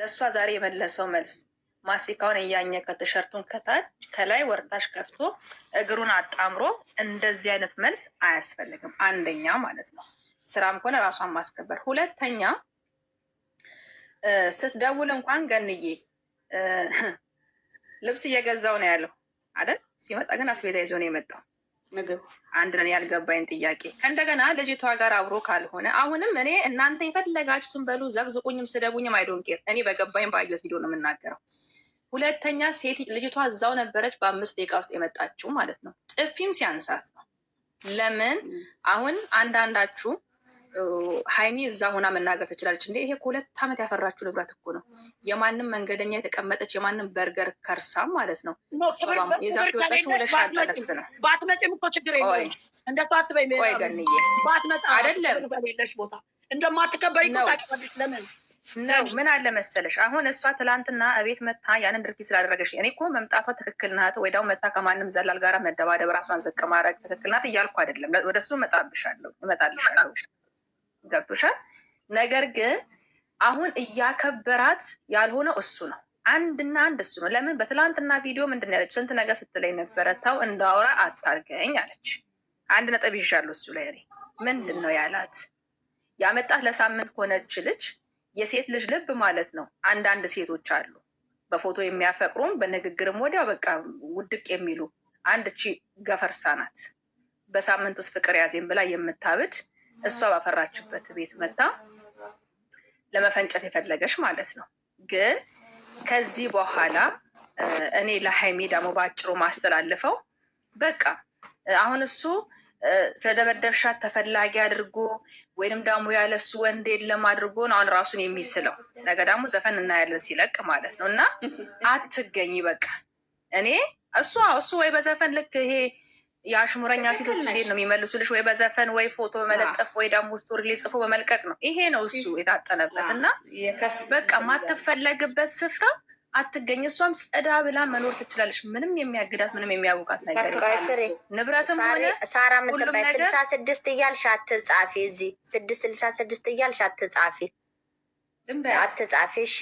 ለእሷ ዛሬ የመለሰው መልስ ማስቲካውን እያኘከ ቲሸርቱን ከታች ከላይ ወርታሽ ከፍቶ እግሩን አጣምሮ እንደዚህ አይነት መልስ አያስፈልግም። አንደኛ ማለት ነው ስራም ከሆነ ራሷን ማስከበር። ሁለተኛ ስትደውል እንኳን ገንዬ ልብስ እየገዛው ነው ያለው አይደል? ሲመጣ ግን አስቤዛ ይዞ ነው የመጣው ምግብ። አንድ ነን ያልገባኝ ጥያቄ ከእንደገና ልጅቷ ጋር አብሮ ካልሆነ አሁንም እኔ እናንተ የፈለጋችሁትን በሉ ዘቅዝቁኝም ስደቡኝም አይዶንቄር እኔ በገባኝ ባየሁት ቪዲዮ ነው የምናገረው። ሁለተኛ ሴት ልጅቷ እዛው ነበረች በ5 ደቂቃ ውስጥ የመጣችው ማለት ነው። ጥፊም ሲያንሳት ነው። ለምን አሁን አንዳንዳችሁ ሀይሚ እዛ ሆና መናገር ትችላለች እንዴ? ይሄ ከ2 ዓመት ያፈራችሁ ንብረት እኮ ነው። የማንም መንገደኛ የተቀመጠች የማንም በርገር ከርሳም ማለት ነው። የዛ ወጣችሁ ለሻል ተለክስ ነው። ባትመጪም እኮ ችግር የለውም። እንደሱ አትበይ። ወይ ገንዬ ባትመጣ አይደለም በሌለሽ ቦታ እንደማትከበሪ እኮ ታውቂያለሽ። ለምን ነው ምን አለ መሰለሽ፣ አሁን እሷ ትላንትና እቤት መታ ያንን ድርጊት ስላደረገች እኔ እኮ መምጣቷ ትክክል ናት ወይ ደግሞ መታ ከማንም ዘላል ጋራ መደባደብ ራሷን ዝቅ ማድረግ ትክክል ናት እያልኩ አይደለም። ወደሱ እመጣልሻለሁ። ገብቶሻል። ነገር ግን አሁን እያከበራት ያልሆነው እሱ ነው። አንድና አንድ እሱ ነው። ለምን በትላንትና ቪዲዮ ምንድን ያለች ስንት ነገር ስትለኝ ነበረ። ተው እንዳወራ አታርገኝ አለች። አንድ ነጥብ ይዣለሁ እሱ ላይ። ምንድን ነው ያላት? ያመጣት ለሳምንት ከሆነች ልጅ የሴት ልጅ ልብ ማለት ነው። አንዳንድ ሴቶች አሉ በፎቶ የሚያፈቅሩም በንግግርም ወዲያው በቃ ውድቅ የሚሉ። አንድ እቺ ገፈርሳ ናት። በሳምንት ውስጥ ፍቅር ያዜን ብላ የምታብድ እሷ ባፈራችበት ቤት መታ ለመፈንጨት የፈለገች ማለት ነው። ግን ከዚህ በኋላ እኔ ለሀይሚ ደግሞ በአጭሩ ማስተላልፈው በቃ አሁን እሱ ስለደበደብሻት ተፈላጊ አድርጎ ወይንም ደግሞ ያለሱ ወንድ የለም አድርጎ አሁን ራሱን የሚስለው ነገ ደግሞ ዘፈን እናያለን ሲለቅ ማለት ነው። እና አትገኝ በቃ እኔ እሱ ወይ በዘፈን ልክ ይሄ የአሽሙረኛ ሴቶች እንዴት ነው የሚመልሱልሽ? ወይ በዘፈን ወይ ፎቶ በመለጠፍ ወይ ደግሞ ስቶሪ ላይ ጽፎ በመልቀቅ ነው። ይሄ ነው እሱ የታጠነበት። እና በቃ ማትፈለግበት ስፍራ አትገኝ። እሷም ጸዳ ብላ መኖር ትችላለች። ምንም የሚያግዳት ምንም የሚያውቃት ነገር ንብረትም ሆነ ሳራ ምትባይ 66 እያልሽ አትጻፊ። እዚህ 666 እያልሽ አትጻፊ አትጻፊ። እሺ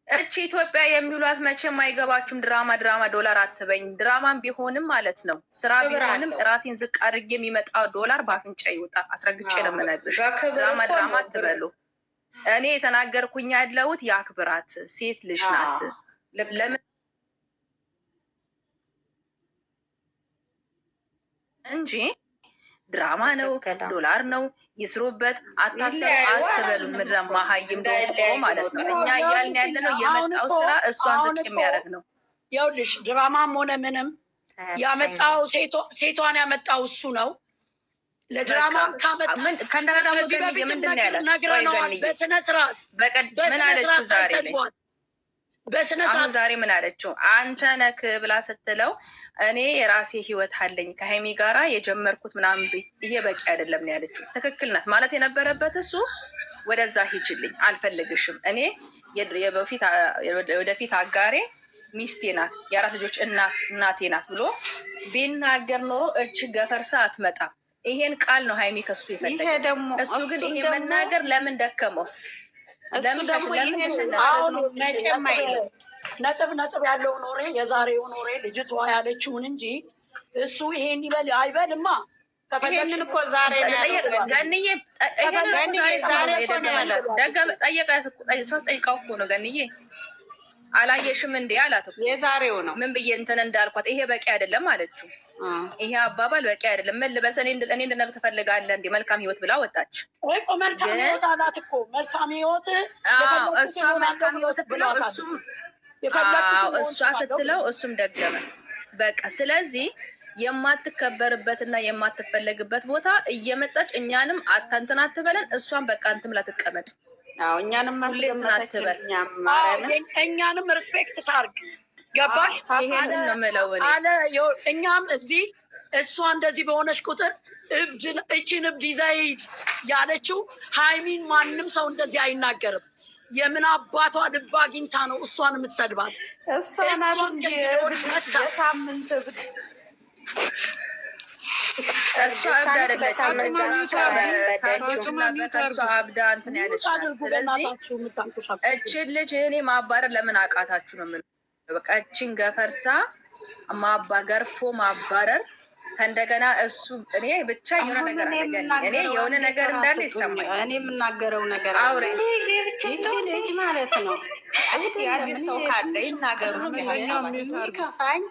እቺ ኢትዮጵያ የሚሏት መቼም አይገባችሁም። ድራማ ዶላር አትበኝ። ድራማም ቢሆንም ማለት ነው ስራ ቢሆንም ራሴን ዝቅ አድርጌ የሚመጣው ዶላር በአፍንጫ ይውጣ። አስረግጬ ነው የምነግርሽ። ድራማ አትበሉ። እኔ የተናገርኩኝ ያለሁት የአክብራት ሴት ልጅ ናት። ለምን እንጂ ድራማ ነው ዶላር ነው ይስሩበት አታሰሩ አትበሉ። ምድረ ማሀይም ዶንቆ ማለት ነው። እኛ እያልን ያለ ነው የመጣው ስራ እሷን ዝቅ የሚያደርግ ነው። ይኸውልሽ ድራማም ሆነ ምንም ያመጣው ሴቷን ያመጣው እሱ ነው። ለድራማም ካመጣ ከእንደገና ደግሞ ምንድን ነው ያላት? ነግረነዋል። በስነ ስርዓት ምን አለችው ዛሬ ላይ? አሁን ዛሬ ምን አለችው? አንተ ነክ ብላ ስትለው እኔ የራሴ ህይወት አለኝ ከሀይሚ ጋራ የጀመርኩት ምናምን ቤት ይሄ በቂ አይደለም ነው ያለችው። ትክክል ናት ማለት የነበረበት እሱ ወደዛ ሂጅልኝ አልፈልግሽም፣ እኔ ወደፊት አጋሬ ሚስቴ ናት፣ የአራት ልጆች እናቴ ናት ብሎ ቢናገር ኖሮ እች ገፈርሳ አትመጣም። ይሄን ቃል ነው ሀይሚ ከሱ ይፈልጋል። እሱ ግን ይሄ መናገር ለምን ደከመው? እሱ ደግሞ አሁን መቼም አይልም። ነጥብ ያለው ኖሬ የዛሬው ኖሬ ልጅቷ ያለችውን እንጂ እሱ ይሄን ይበል አይበልማ። ይሄንን እኮ ዛሬ ገንዬ ሶስት ጠይቃው እኮ ነው ገንዬ አላየሽም እንዴ አላት እኮ። የዛሬው ነው ምን ብዬ እንትን እንዳልኳት ይሄ በቂ አይደለም አለችው። ይሄ አባባል በቂ አይደለም። ምን ልበስ እኔ እንድነግር ትፈልጋለህ እንዴ? መልካም ህይወት ብላ ወጣች እኮ። መልካም ህይወት አላት እኮ። መልካም ህይወት እሷ መልካም ህይወት ብለው እሷ ስትለው እሱም ደገመ። በቃ ስለዚህ የማትከበርበትና የማትፈለግበት ቦታ እየመጣች እኛንም አታንትን አትበለን። እሷን በቃ እንትን ብላ ትቀመጥ። እኛንም ማስለምናትበል እኛንም ሪስፔክት ታርግ። ገባሽ? ይሄንን ነው የምለው አለ። እኛም እዚህ እሷ እንደዚህ በሆነች ቁጥር እችን እብድ ይዛ ሂድ ያለችው ሀይሚን ማንም ሰው እንደዚህ አይናገርም። የምን አባቷ ልብ አግኝታ ነው እሷን የምትሰድባት? እሷን የሳምንት እብድ እሷ አብዳ አይደለችም። በሳሮችና በእሷ አብዳ እንትን ያለች ናት። ስለዚህ እችን ልጅ እኔ ማባረር ለምን አቃታችሁ ነው የምልህ። በቃ እችን ገፈርሳ ገርፎ ማባረር ከእንደገና እሱ እኔ ብቻ የሆነ ነገር እኔ የሆነ ነገር እንዳለ ይሰማኝ። እኔ የምናገረው ነገር አውሬ ይቺ ልጅ ማለት ነው። እስኪ አንድ ሰው ካለ ይናገሩ። ከፋኝ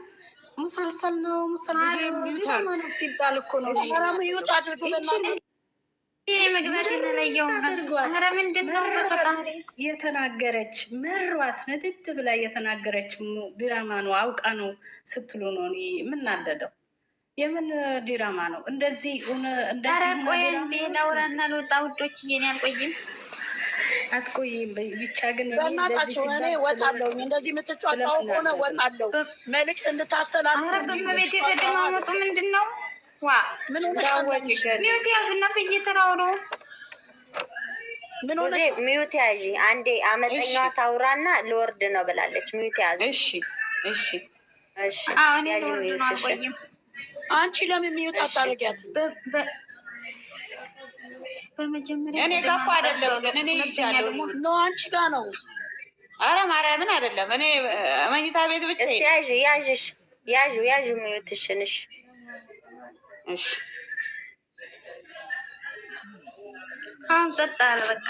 ሙሰልሰል ነው ሙሰልሰል ነው ሲባል እኮ ነው የተናገረች ምሯት ንድት ብላ የተናገረች ድራማ ነው አውቃ ነው ስትሉ ነው እኔ የምናደደው። የምን ዲራማ ነው እንደዚህ? ላውራና ልወጣ ውዶች፣ እየኔ አልቆይም። አትቆይም ብቻ ግን በእናታችሁ እኔ እወጣለሁ። እንደዚህ የምትጫጫው ከሆነ እወጣለሁ። መልዕክት እንድታስተላልፉ። ኧረ በመቤት የተደማመጡ ምንድን ነው? ዋ ምን ሆነሽ? ሚውት ያዙና በየተራውሮ ምን ሆነ? ሚውት ያዢ አንዴ። አመፀኛዋ ታውራና ልወርድ ነው ብላለች። ሚውት ያዙ። እሺ እሺ እሺ። አሁን ያዢ ሚውት። እሺ አንቺ ለምን ሚውት አታረጊያት? በመጀመሪያ እኔ ጋር እኮ አይደለም ግን እኔ ይያለሁ ነው አንቺ ጋር ነው። አረ ማርያምን አይደለም እኔ መኝታ ቤት ብቻ። እስቲ ያዥ ሚውትሽን። እሺ እሺ። አሁን ጸጥ አለ በቃ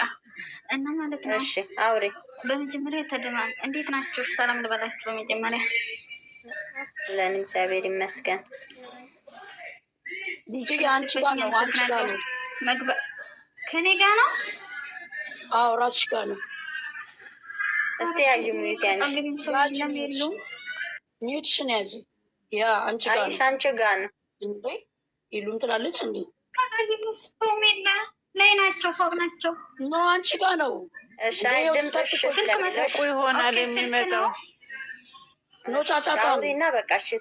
እና ማለት ነው። እሺ አውሪ። በመጀመሪያ ተደማም እንዴት ናችሁ? ሰላም ልበላችሁ። በመጀመሪያ ለን እግዚአብሔር ይመስገን። ልጅ አንቺ ጋር ነው። አንቺ ጋር ነው መግባ ከኔ ጋር ነው። አዎ ራስሽ ጋር ነው። እስቲ ያዥ ሚውት ያንቺ የሉም። ሚውትሽን ያዥ። ያ አንቺ ጋር ነው። አንቺ ጋር ነው እንዴ? ይሉን ትላለች እንዴ? ሜላ ላይ ናቸው፣ ፎቅ ናቸው። ኖ አንቺ ጋር ነው። እሺ ድምፅሽ ስልክ መስኮ ይሆናል የሚመጣው ኖ ጫጫታ አውሪና በቃ እሺ